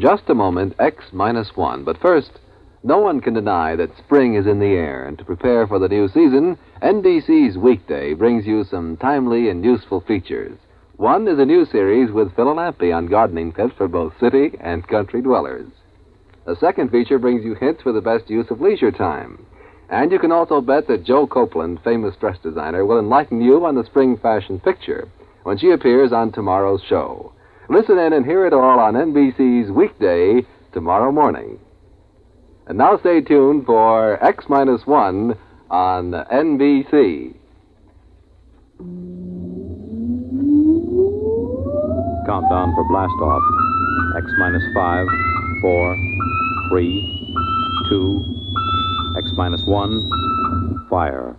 just a moment, X-1. But first, no one can deny that spring is in the air, and to prepare for the new season, NBC's Weekday brings you some timely and useful features. One is a new series with Phil and Lampy on gardening tips for both city and country dwellers. The second feature brings you hints for the best use of leisure time. And you can also bet that Joe Copeland, famous dress designer, will enlighten you on the spring fashion picture when she appears on tomorrow's show. Listen in and hear it all on NBC's Weekday tomorrow morning. And now stay tuned for X-1 on NBC. Countdown for blast off. X-5, 4, 3, 2, X-1, fire.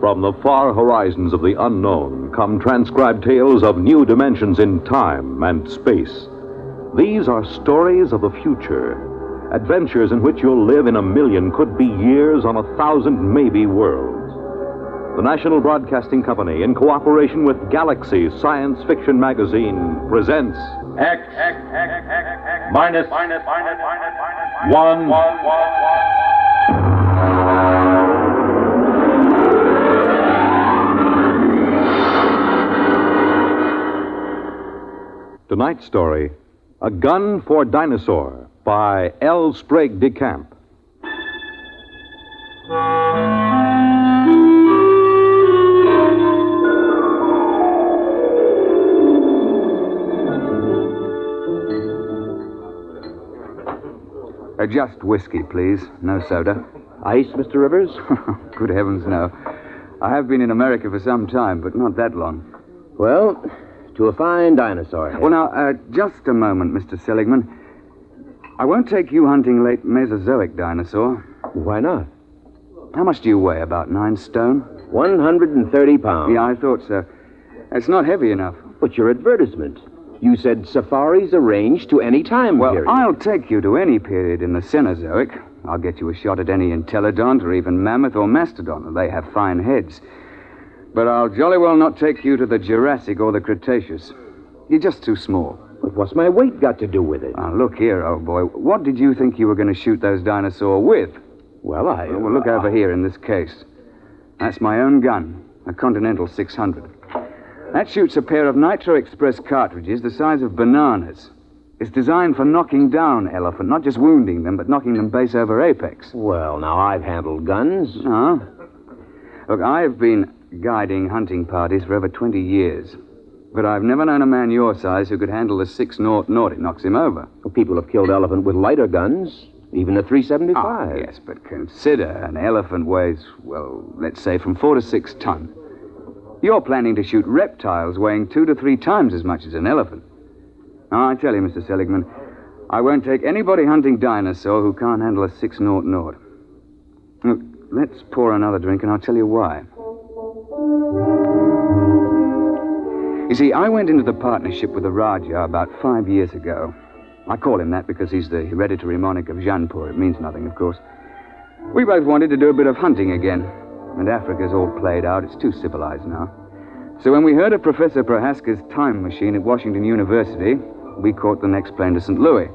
From the far horizons of the unknown come transcribed tales of new dimensions in time and space. These are stories of the future, adventures in which you'll live in a million, could be years, on 1,000 maybe worlds. The National Broadcasting Company, in cooperation with Galaxy Science Fiction Magazine, presents X minus 1. Tonight's story, A Gun for Dinosaur, by L. Sprague de Camp. Just whiskey, please. No soda. Ice, Mr. Rivers? Good heavens, no. I have been in America for some time, but not that long. Well, to a fine dinosaur. Well, now, just a moment, Mr. Seligman. I won't take you hunting late Mesozoic dinosaur. Why not? How much do you weigh? About 9 stone? 130 pounds. Yeah, I thought so. It's not heavy enough. But your advertisement. You said safaris arranged to any time well, period. I'll take you to any period in the Cenozoic. I'll get you a shot at any entelodont or even mammoth or mastodon. They have fine heads. But I'll jolly well not take you to the Jurassic or the Cretaceous. You're just too small. But what's my weight got to do with it? Now, look here, old boy. What did you think you were going to shoot those dinosaurs with? Well, Well, look over here in this case. That's my own gun, a Continental 600. That shoots a pair of Nitro Express cartridges the size of bananas. It's designed for knocking down elephant, not just wounding them, but knocking them base over apex. Well, now, I've handled guns. Oh? Look, I've been guiding hunting parties for over 20 years. But I've never known a man your size who could handle the 6-0. It knocks him over. Well, people have killed elephant with lighter guns, even a 375. Ah, yes, but consider an elephant weighs, well, let's say from 4 to 6 ton. You're planning to shoot reptiles weighing 2 to 3 times as much as an elephant. Now, I tell you, Mr. Seligman, I won't take anybody hunting dinosaur who can't handle a 6-0. Look, let's pour another drink and I'll tell you why. You see, I went into the partnership with the Raja about 5 years ago. I call him that because he's the hereditary monarch of Jaipur. It means nothing, of course. We both wanted to do a bit of hunting again. And Africa's all played out. It's too civilized now. So when we heard of Professor Prohaska's time machine at Washington University, we caught the next plane to St. Louis.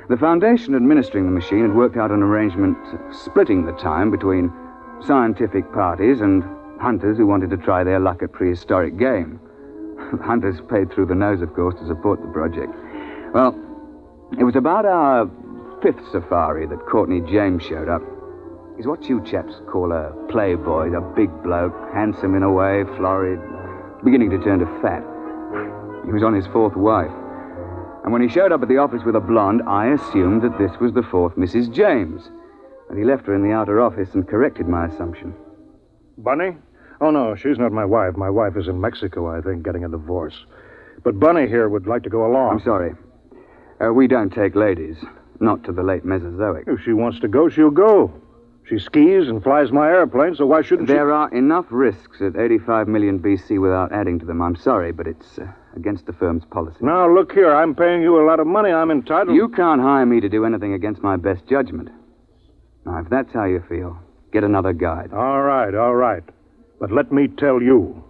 The foundation administering the machine had worked out an arrangement splitting the time between scientific parties and hunters who wanted to try their luck at prehistoric game. Hunters paid through the nose, of course, to support the project. Well, it was about our 5th safari that Courtney James showed up. He's what you chaps call a playboy, a big bloke, handsome in a way, florid, beginning to turn to fat. He was on his 4th wife. And when he showed up at the office with a blonde, I assumed that this was the 4th Mrs. James. And he left her in the outer office and corrected my assumption. Bunny? Oh, no, she's not my wife. My wife is in Mexico, I think, getting a divorce. But Bunny here would like to go along. I'm sorry. We don't take ladies. Not to the late Mesozoic. If she wants to go, she'll go. She skis and flies my airplane, so why shouldn't she... There are enough risks at 85 million BC without adding to them. I'm sorry, but it's against the firm's policy. Now, look here. I'm paying you a lot of money. I'm entitled... You can't hire me to do anything against my best judgment. Now, if that's how you feel, get another guide. All right. But let me tell you.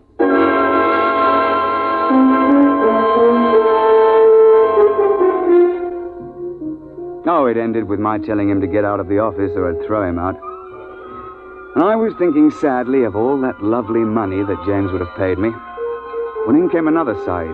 Oh, it ended with my telling him to get out of the office or I'd throw him out. And I was thinking sadly of all that lovely money that James would have paid me, when in came another side.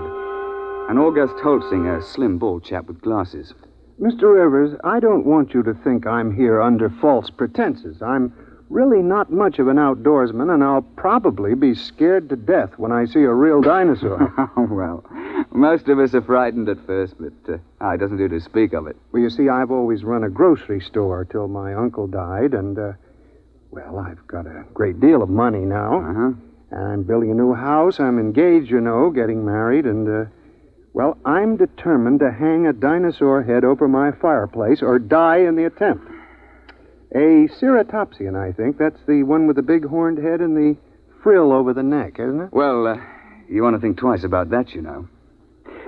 An August Holtzinger, a slim, bald chap with glasses. Mr. Rivers, I don't want you to think I'm here under false pretenses. I'm really not much of an outdoorsman, and I'll probably be scared to death when I see a real dinosaur. Well, most of us are frightened at first, but it doesn't do to speak of it. Well, you see, I've always run a grocery store till my uncle died, and, well, I've got a great deal of money now. Uh-huh. And I'm building a new house. I'm engaged, you know, getting married, and, well, I'm determined to hang a dinosaur head over my fireplace or die in the attempt. A ceratopsian, I think. That's the one with the big horned head and the frill over the neck, isn't it? Well, you want to think twice about that, you know.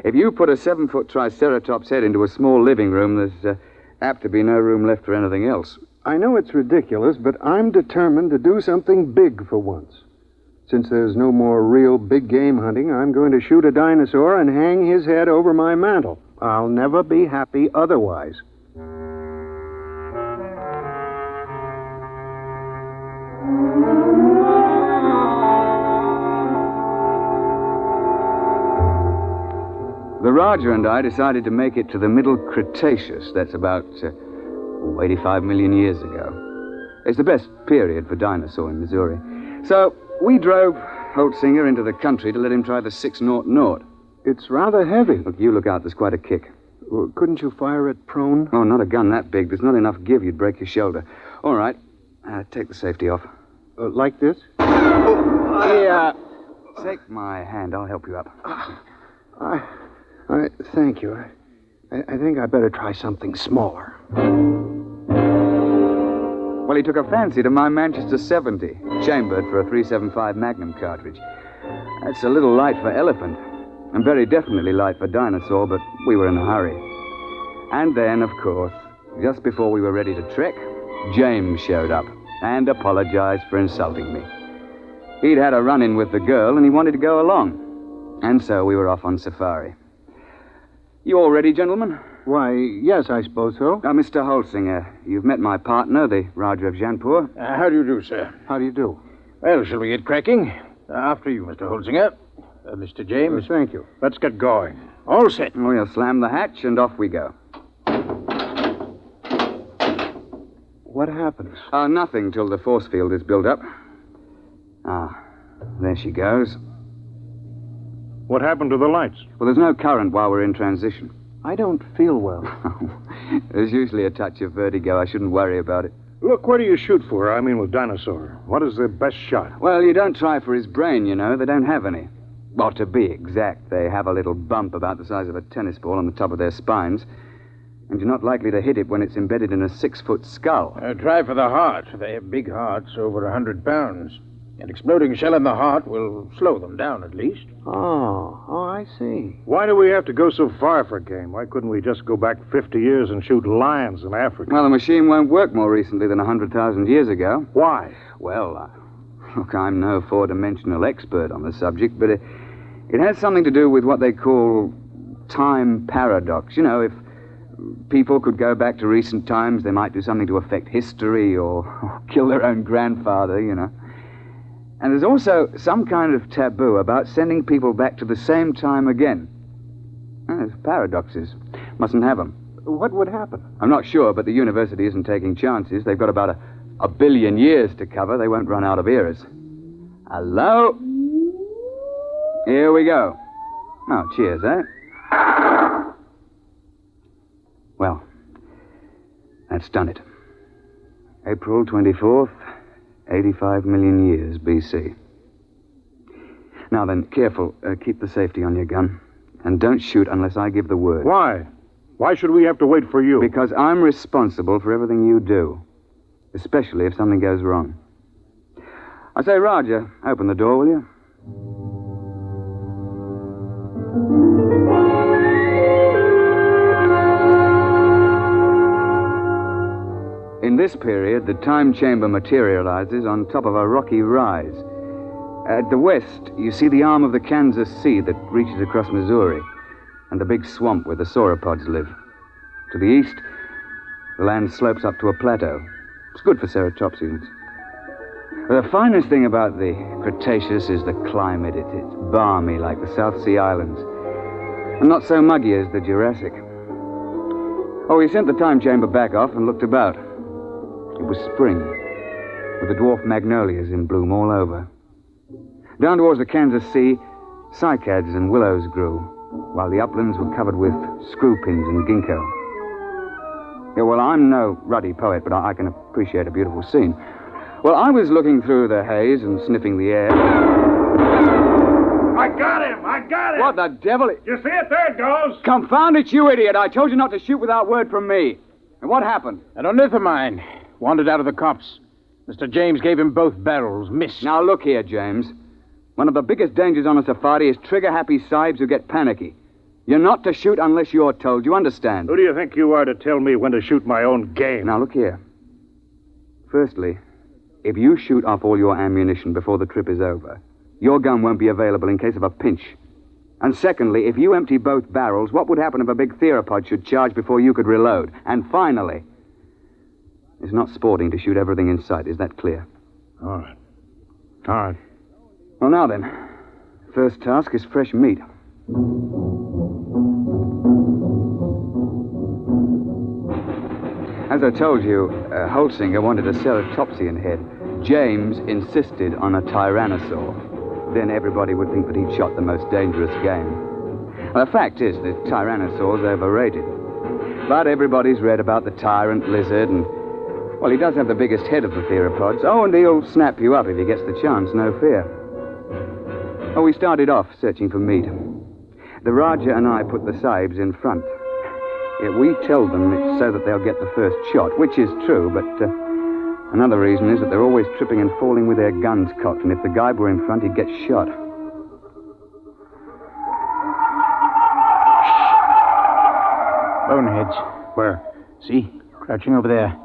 If you put a 7-foot Triceratops head into a small living room, there's apt to be no room left for anything else. I know it's ridiculous, but I'm determined to do something big for once. Since there's no more real big game hunting, I'm going to shoot a dinosaur and hang his head over my mantel. I'll never be happy otherwise. The Raja and I decided to make it to the Middle Cretaceous. That's about 85 million years ago. It's the best period for dinosaur in Missouri. So we drove Holtzinger into the country to let him try the 600. It's rather heavy. Look, you look out. There's quite a kick. Well, couldn't you fire it prone? Oh, not a gun that big. There's not enough give. You'd break your shoulder. All right. Take the safety off. Like this? Yeah. Take my hand. I'll help you up. Thank you. I think I better try something smaller. Well, he took a fancy to my Manchester 70, chambered for a .375 Magnum cartridge. That's a little light for elephant, and very definitely light for dinosaur, but we were in a hurry. And then, of course, just before we were ready to trek, James showed up and apologized for insulting me. He'd had a run-in with the girl, and he wanted to go along. And so we were off on safari. You all ready, gentlemen? Why, yes, I suppose so. Mr. Holtzinger, you've met my partner, the Raja of Jainpur. How do you do, sir? How do you do? Well, shall we get cracking? After you, Mr. Holtzinger. Mr. James. Thank you. Let's get going. All set. We'll slam the hatch, and off we go. What happens? Nothing till the force field is built up. There she goes. What happened to the lights? Well, there's no current while we're in transition. I don't feel well. There's usually a touch of vertigo. I shouldn't worry about it. Look, where do you shoot for? I mean, with Dinosaur. What is the best shot? Well, you don't try for his brain, you know. They don't have any. Well, to be exact, they have a little bump about the size of a tennis ball on the top of their spines. And you're not likely to hit it when it's embedded in a 6-foot skull. Try for the heart. They have big hearts, over 100 pounds. An exploding shell in the heart will slow them down, at least. Oh, I see. Why do we have to go so far for game? Why couldn't we just go back 50 years and shoot lions in Africa? Well, the machine won't work more recently than 100,000 years ago. Why? Well, look, I'm no four-dimensional expert on the subject, but it has something to do with what they call time paradox. You know, if people could go back to recent times, they might do something to affect history or kill their own grandfather, you know. And there's also some kind of taboo about sending people back to the same time again. There's paradoxes. Mustn't have them. What would happen? I'm not sure, but the university isn't taking chances. They've got about a billion years to cover. They won't run out of eras. Hello? Here we go. Oh, cheers, eh? Well, that's done it. April 24th, 85 million years BC. Now then, careful. Keep the safety on your gun. And don't shoot unless I give the word. Why? Why should we have to wait for you? Because I'm responsible for everything you do. especially if something goes wrong. I say, Roger, open the door, will you? In this period, the time chamber materializes on top of a rocky rise. At the west, you see the arm of the Kansas Sea that reaches across Missouri, and the big swamp where the sauropods live. To the east, the land slopes up to a plateau. It's good for ceratopsians. The finest thing about the Cretaceous is the climate. It's balmy like the South Sea Islands, and not so muggy as the Jurassic. Oh, we sent the time chamber back off and looked about. It was spring, with the dwarf magnolias in bloom all over. Down towards the Kansas Sea, cycads and willows grew, while the uplands were covered with screw pins and ginkgo. Yeah, well, I'm no ruddy poet, but I can appreciate a beautiful scene. Well, I was looking through the haze and sniffing the air. I got him! I got him! What the devil? You see it? There it goes! Confound it, you idiot! I told you not to shoot without word from me. And what happened? An ornithomine wandered out of the copse. Mr. James gave him both barrels, missed. Now, look here, James. One of the biggest dangers on a safari is trigger-happy sahibs who get panicky. You're not to shoot unless you're told. You understand? Who do you think you are to tell me when to shoot my own game? Now, look here. Firstly, if you shoot off all your ammunition before the trip is over, your gun won't be available in case of a pinch. And secondly, if you empty both barrels, what would happen if a big theropod should charge before you could reload? And finally, it's not sporting to shoot everything in sight. Is that clear? All right. All right. Well, now then. First task is fresh meat. As I told you, Holsinger wanted a ceratopsian head. James insisted on a tyrannosaur. Then everybody would think that he'd shot the most dangerous game. Well, the fact is that tyrannosaur's overrated. But everybody's read about the tyrant lizard, and, well, he does have the biggest head of the theropods. Oh, and he'll snap you up if he gets the chance, no fear. Oh, we started off searching for meat. The Raja and I put the sahibs in front. We tell them it's so that they'll get the first shot, which is true, but another reason is that they're always tripping and falling with their guns cocked, and if the guy were in front, he'd get shot. Boneheads. Where? See? Crouching over there.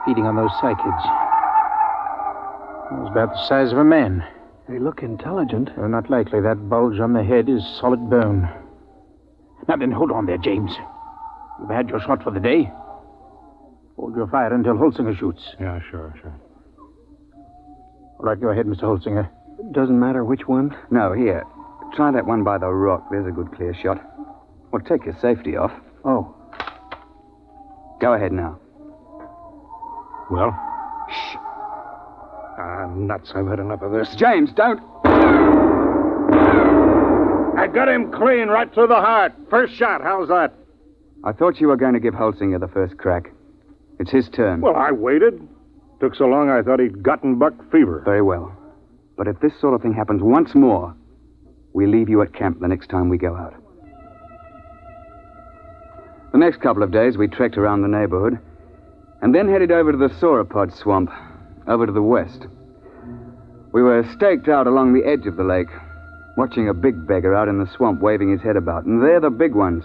Feeding on those cycads. It was about the size of a man. They look intelligent. Well, not likely. That bulge on the head is solid bone. Now then, hold on there, James. You've had your shot for the day. Hold your fire until Holsinger shoots. Yeah, sure. All right, go ahead, Mr. Holsinger. Doesn't matter which one. No, here. Try that one by the rock. There's a good clear shot. Well, take your safety off. Oh. Go ahead now. Well? Shh. Nuts. I've had enough of this. James, don't... I got him clean right through the heart. First shot. How's that? I thought you were going to give Holsinger the first crack. It's his turn. Well, I waited. Took so long I thought he'd gotten buck fever. Very well. But if this sort of thing happens once more, we leave you at camp the next time we go out. The next couple of days, we trekked around the neighborhood and then headed over to the sauropod swamp, over to the west. We were staked out along the edge of the lake, watching a big beggar out in the swamp waving his head about. And they're the big ones.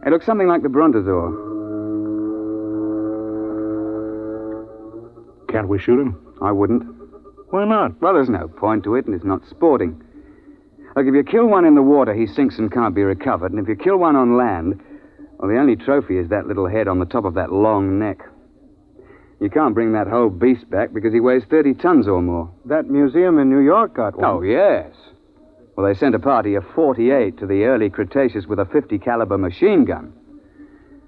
They look something like the brontosaur. Can't we shoot him? I wouldn't. Why not? Well, there's no point to it, and it's not sporting. Like, if you kill one in the water, he sinks and can't be recovered. And if you kill one on land, well, the only trophy is that little head on the top of that long neck. You can't bring that whole beast back because he weighs 30 tons or more. That museum in New York got one. Oh, yes. Well, they sent a party of 48 to the early Cretaceous with a 50 caliber machine gun.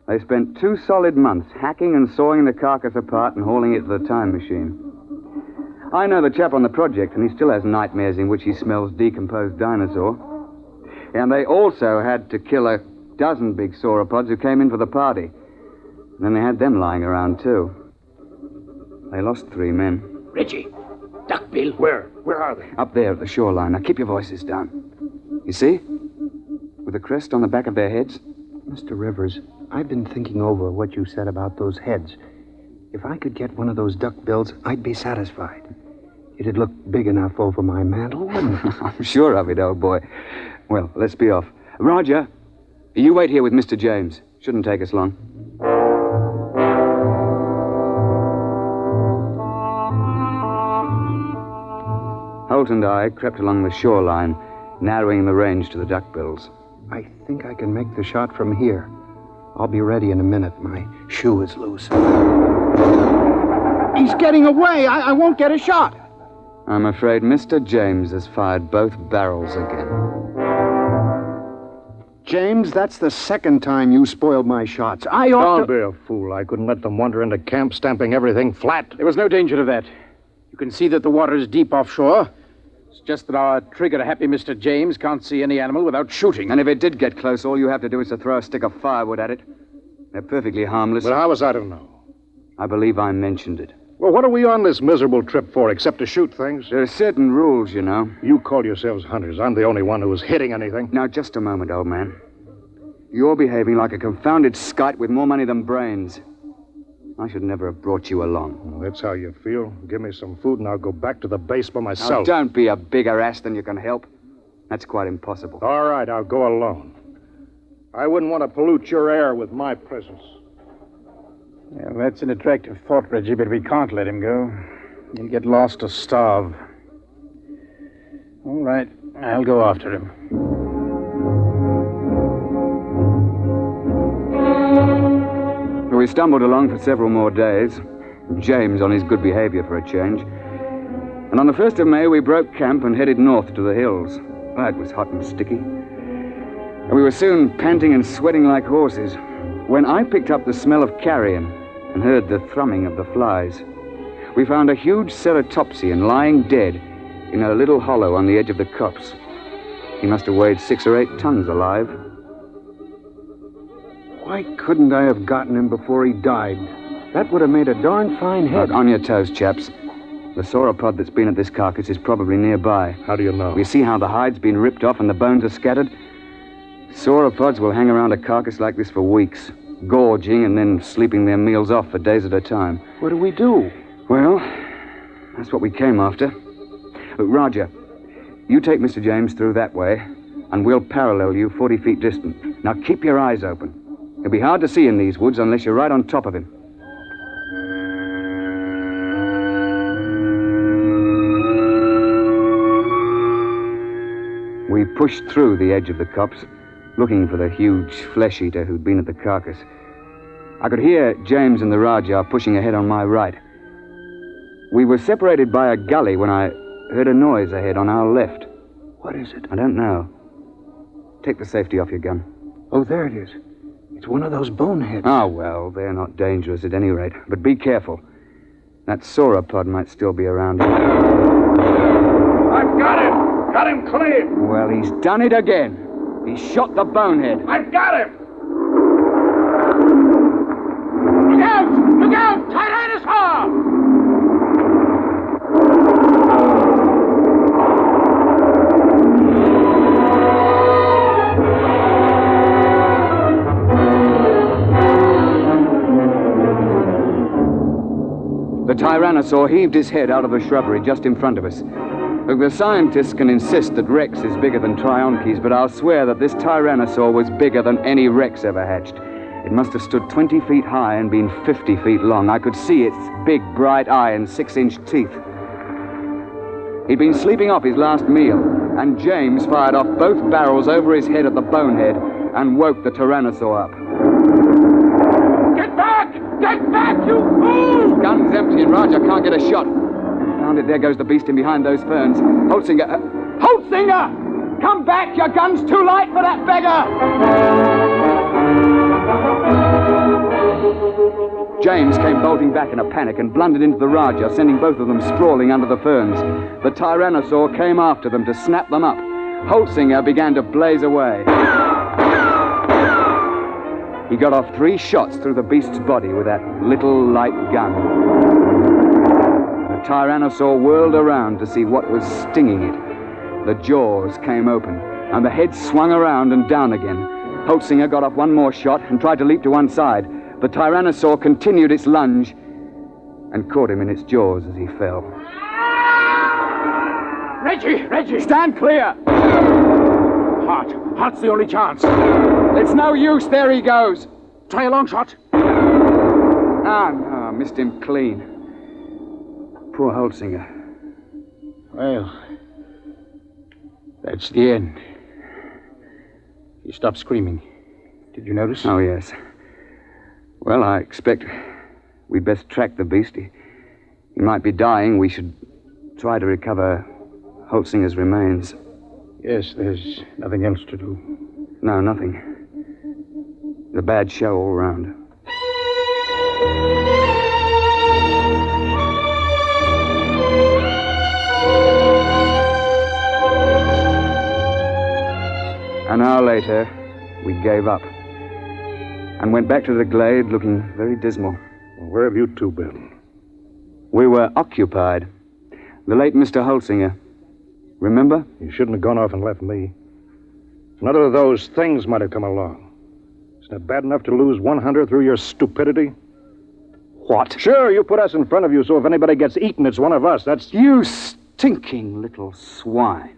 They spent 2 solid months hacking and sawing the carcass apart and hauling it to the time machine. I know the chap on the project, and he still has nightmares in which he smells decomposed dinosaur. And they also had to kill a dozen big sauropods who came in for the party. And then they had them lying around, too. They lost 3 men. Richie, Duckbill. Where? Where are they? Up there at the shoreline. Now, keep your voices down. You see? With the crest on the back of their heads. Mr. Rivers, I've been thinking over what you said about those heads. If I could get one of those duckbills, I'd be satisfied. It'd look big enough over my mantle, wouldn't it? I'm sure of it, old boy. Well, let's be off. Roger, you wait here with Mr. James. Shouldn't take us long. Holt and I crept along the shoreline, narrowing the range to the duckbills. I think I can make the shot from here. I'll be ready in a minute. My shoe is loose. He's getting away. I won't get a shot. I'm afraid Mr. James has fired both barrels again. James, that's the second time you spoiled my shots. I ought Don't be a fool. I couldn't let them wander into camp, stamping everything flat. There was no danger of that. You can see that the water is deep offshore. It's just that our trigger-happy Mr. James can't see any animal without shooting. And if it did get close, all you have to do is to throw a stick of firewood at it. They're perfectly harmless. But how was I to know? I believe I mentioned it. Well, what are we on this miserable trip for, except to shoot things? There are certain rules, you know. You call yourselves hunters. I'm the only one who was hitting anything. Now, just a moment, old man. You're behaving like a confounded skite with more money than brains. I should never have brought you along. Well, that's how you feel. Give me some food and I'll go back to the base by Now, myself. don't be a bigger ass than you can help. That's quite impossible. All right, I'll go alone. I wouldn't want to pollute your air with my presence. Yeah, that's an attractive thought, Reggie, but we can't let him go. He'll get lost or starve. All right, I'll go after him. We stumbled along for several more days, James on his good behavior for a change. And on the 1st of May, we broke camp and headed north to the hills. That was hot and sticky. And we were soon panting and sweating like horses when I picked up the smell of carrion and heard the thrumming of the flies. We found a huge ceratopsian lying dead in a little hollow on the edge of the copse. He must have weighed 6 or 8 tons alive. Why couldn't I have gotten him before he died? That would have made a darn fine head. Look, on your toes, chaps. The sauropod that's been at this carcass is probably nearby. How do you know? We see how the hide's been ripped off and the bones are scattered. Sauropods will hang around a carcass like this for weeks, gorging and then sleeping their meals off for days at a time. What do we do? Well, that's what we came after. Look, Roger, you take Mr. James through that way, and we'll parallel you 40 feet distant. Now keep your eyes open. It'll be hard to see in these woods unless you're right on top of him. We pushed through the edge of the copse, looking for the huge flesh-eater who'd been at the carcass. I could hear James and the Rajah pushing ahead on my right. We were separated by a gully when I heard a noise ahead on our left. What is it? I don't know. Take the safety off your gun. Oh, there it is. It's one of those boneheads. Oh, well, they're not dangerous at any rate. But be careful. That sauropod might still be around here. I've got him! Got him clean! Well, he's done it again. He shot the bonehead. I've got him! Look out! Look out! Tyrannosaur! The Tyrannosaur heaved his head out of the shrubbery just in front of us. Look, the scientists can insist that Rex is bigger than Trionches, but I'll swear that this Tyrannosaur was bigger than any Rex ever hatched. It must have stood 20 feet high and been 50 feet long. I could see its big, bright eye and 6-inch teeth. He'd been sleeping off his last meal, and James fired off both barrels over his head at the bonehead and woke the Tyrannosaur up. Get back! Get back, you fool! Gun's empty and Roger can't get a shot. Found it, there goes the beast in behind those ferns. Holtzinger! Holtzinger! Come back! Your gun's too light for that beggar! James came bolting back in a panic and blundered into the Rajah, sending both of them sprawling under the ferns. The Tyrannosaur came after them to snap them up. Holtzinger began to blaze away. He got off 3 shots through the beast's body with that little light gun. The Tyrannosaur whirled around to see what was stinging it. The jaws came open, and the head swung around and down again. Holtzinger got off 1 more shot and tried to leap to one side. The Tyrannosaur continued its lunge, and caught him in its jaws as he fell. Reggie! Stand clear! Hart's the only chance. It's no use. There he goes. Try a long shot. No, missed him clean. Poor Holtzinger. Well, that's the end. He stopped screaming. Did you notice? Oh, yes. Well, I expect we'd best track the beast. He might be dying. We should try to recover Holtzinger's remains. Yes, there's nothing else to do. No, nothing. It's a bad show all round. An hour later, we gave up and went back to the glade looking very dismal. Well, where have you two been? We were occupied. The late Mr. Holtzinger. Remember? You shouldn't have gone off and left me. Another of those things might have come along. Isn't it bad enough to lose 100 through your stupidity? What? Sure, you put us in front of you, so if anybody gets eaten, it's one of us. That's... You stinking little swine.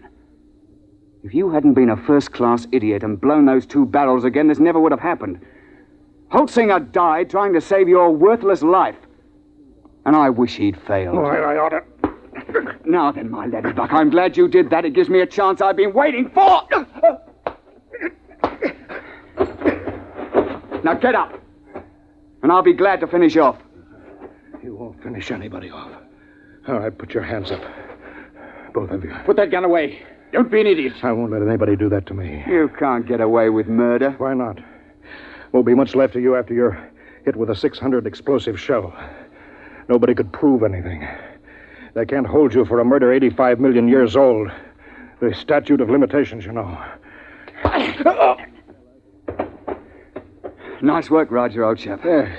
If you hadn't been a first-class idiot and blown those 2 barrels again, this never would have happened. Holtzinger died trying to save your worthless life. And I wish he'd failed. Oh, I ought to... Now then, my laddybuck, I'm glad you did that. It gives me a chance I've been waiting for. Now get up, and I'll be glad to finish off. You won't finish anybody off. All right, put your hands up. Both of you. Put that gun away. Don't be an idiot. I won't let anybody do that to me. You can't get away with murder. Why not? Won't be much left of you after you're hit with a 600 explosive shell. Nobody could prove anything. They can't hold you for a murder 85 million years old. The statute of limitations, you know. Nice work, Roger, old chap. Yes.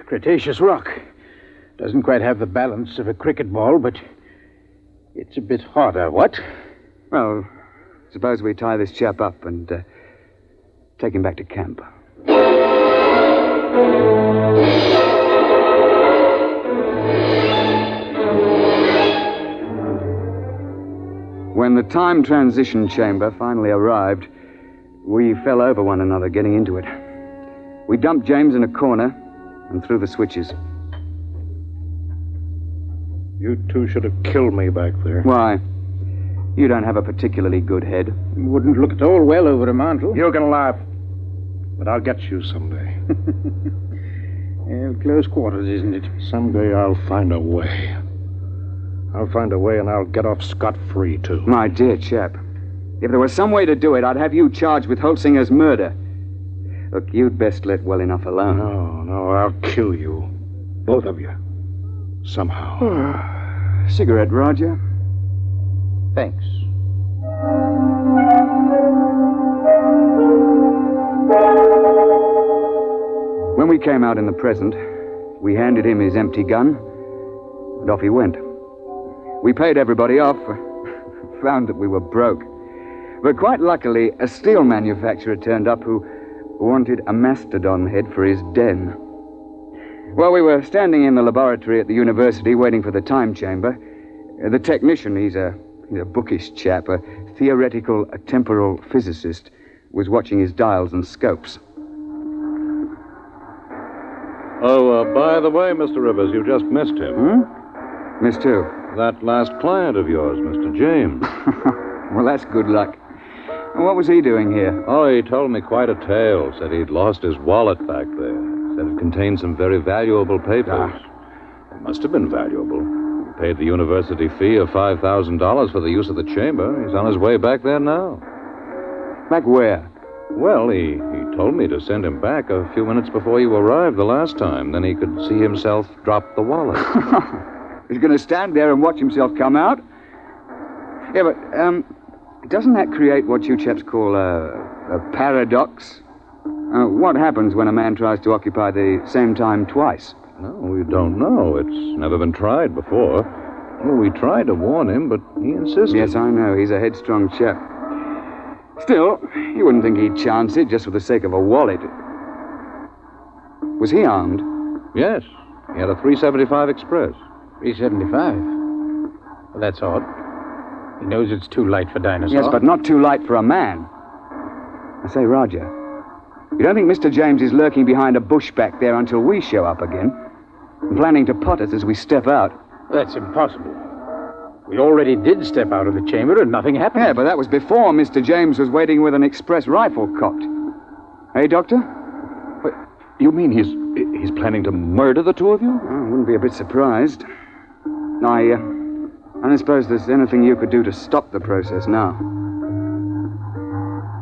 Cretaceous rock. Doesn't quite have the balance of a cricket ball, but it's a bit harder, what? Well, suppose we tie this chap up and take him back to camp. When the time transition chamber finally arrived, we fell over one another getting into it. We dumped James in a corner and threw the switches. You two should have killed me back there. Why? You don't have a particularly good head. Wouldn't look at all well over a mantle. You can laugh, but I'll get you someday. Well, close quarters, isn't it? Someday I'll find a way. I'll find a way and I'll get off scot-free, too. My dear chap, if there was some way to do it, I'd have you charged with Holtzinger's murder. Look, you'd best let well enough alone. No, I'll kill you. Both of you. Somehow. Cigarette, Roger? Thanks. When we came out in the present, we handed him his empty gun, and off he went. We paid everybody off, found that we were broke. But quite luckily, a steel manufacturer turned up who wanted a mastodon head for his den. While we were standing in the laboratory at the university waiting for the time chamber, the technician, he's a bookish chap, a theoretical temporal physicist, was watching his dials and scopes. Oh, by the way, Mr. Rivers, you just missed him. Missed who? That last client of yours, Mr. James. Well, that's good luck. And what was he doing here? Oh, he told me quite a tale. Said he'd lost his wallet back there. Said it contained some very valuable papers. It must have been valuable. He paid the university fee of $5,000 for the use of the chamber. He's on his way back there now. Back where? Well, he told me to send him back a few minutes before you arrived the last time. Then he could see himself drop the wallet. He's going to stand there and watch himself come out? Yeah, but, doesn't that create what you chaps call a paradox? What happens when a man tries to occupy the same time twice? No, we don't know. It's never been tried before. Well, we tried to warn him, but he insisted. Yes, I know. He's a headstrong chap. Still, you wouldn't think he'd chance it just for the sake of a wallet. Was he armed? Yes. He had a 375 Express. 375? Well, that's odd. He knows it's too light for Dinosaur. Yes, but not too light for a man. I say, Roger, you don't think Mr. James is lurking behind a bush back there until we show up again? And planning to pot us as we step out? That's impossible. We already did step out of the chamber and nothing happened. Yeah, but that was before Mr. James was waiting with an express rifle cocked. Hey, Doctor? But you mean he's planning to murder the two of you? Oh, I wouldn't be a bit surprised. I don't suppose there's anything you could do to stop the process now.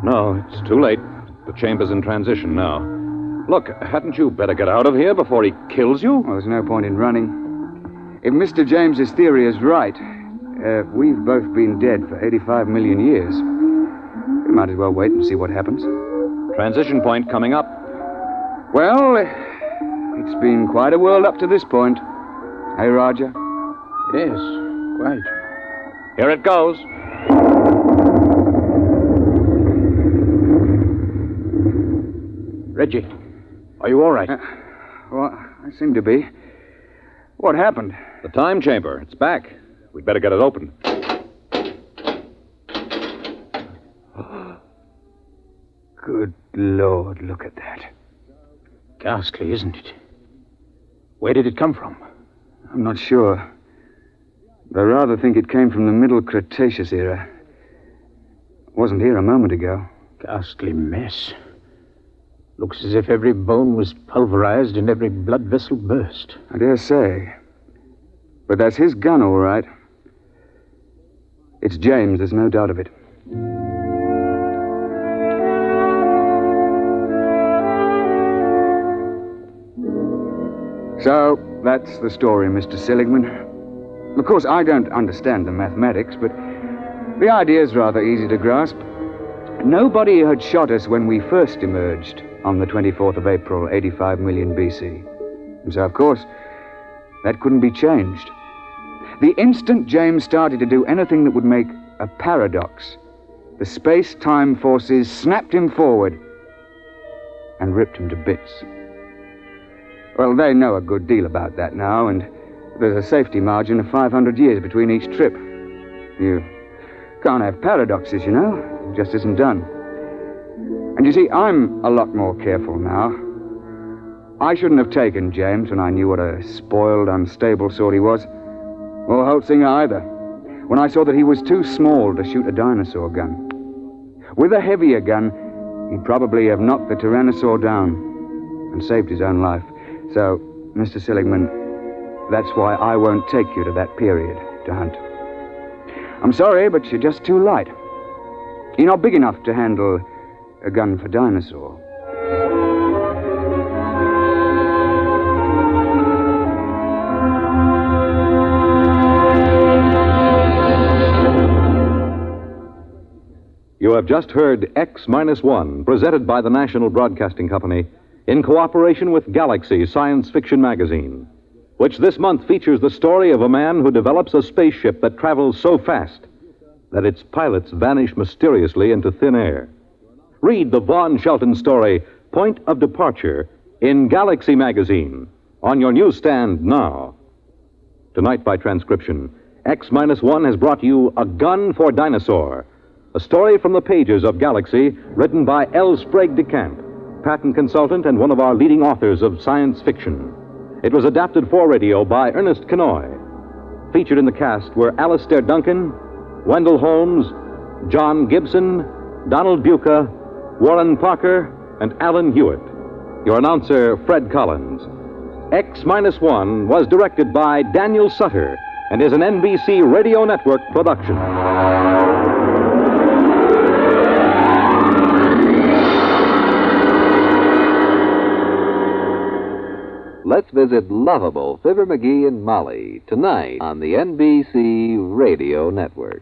No, it's too late. The chamber's in transition now. Look, hadn't you better get out of here before he kills you? Well, there's no point in running. If Mr. James's theory is right, we've both been dead for 85 million years. We might as well wait and see what happens. Transition point coming up. Well, it's been quite a world up to this point. Hey, Roger? Yes, quite. Here it goes. Reggie, are you all right? Well, I seem to be. What happened? The time chamber. It's back. We'd better get it open. Good Lord, look at that. Ghastly, isn't it? Where did it come from? I'm not sure. But I rather think it came from the Middle Cretaceous era. It wasn't here a moment ago. Ghastly mess. Looks as if every bone was pulverized and every blood vessel burst. I dare say. But that's his gun, all right. It's James, there's no doubt of it. So, that's the story, Mr. Seligman. Of course, I don't understand the mathematics, but the idea's rather easy to grasp. Nobody had shot us when we first emerged on the 24th of April, 85 million BC. And so, of course, that couldn't be changed. The instant James started to do anything that would make a paradox, the space-time forces snapped him forward and ripped him to bits. Well, they know a good deal about that now, and there's a safety margin of 500 years between each trip. You can't have paradoxes, you know. It just isn't done. And you see, I'm a lot more careful now. I shouldn't have taken James when I knew what a spoiled, unstable sort he was. Or Holtzinger either, when I saw that he was too small to shoot a dinosaur gun. With a heavier gun, he'd probably have knocked the Tyrannosaur down and saved his own life. So, Mr. Seligman, that's why I won't take you to that period to hunt. I'm sorry, but you're just too light. You're not big enough to handle a gun for Dinosaur. You have just heard X-1, presented by the National Broadcasting Company in cooperation with Galaxy Science Fiction Magazine, which this month features the story of a man who develops a spaceship that travels so fast that its pilots vanish mysteriously into thin air. Read the Vaughn Shelton story, Point of Departure, in Galaxy Magazine, on your newsstand now. Tonight, by transcription, X-1 has brought you A Gun for Dinosaur, a story from the pages of Galaxy, written by L. Sprague de Camp, patent consultant and one of our leading authors of science fiction. It was adapted for radio by Ernest Kenoy. Featured in the cast were Alastair Duncan, Wendell Holmes, John Gibson, Donald Buca, Warren Parker, and Alan Hewitt. Your announcer, Fred Collins. X-1 was directed by Daniel Sutter and is an NBC Radio Network production. Let's visit lovable Fibber McGee and Molly tonight on the NBC Radio Network.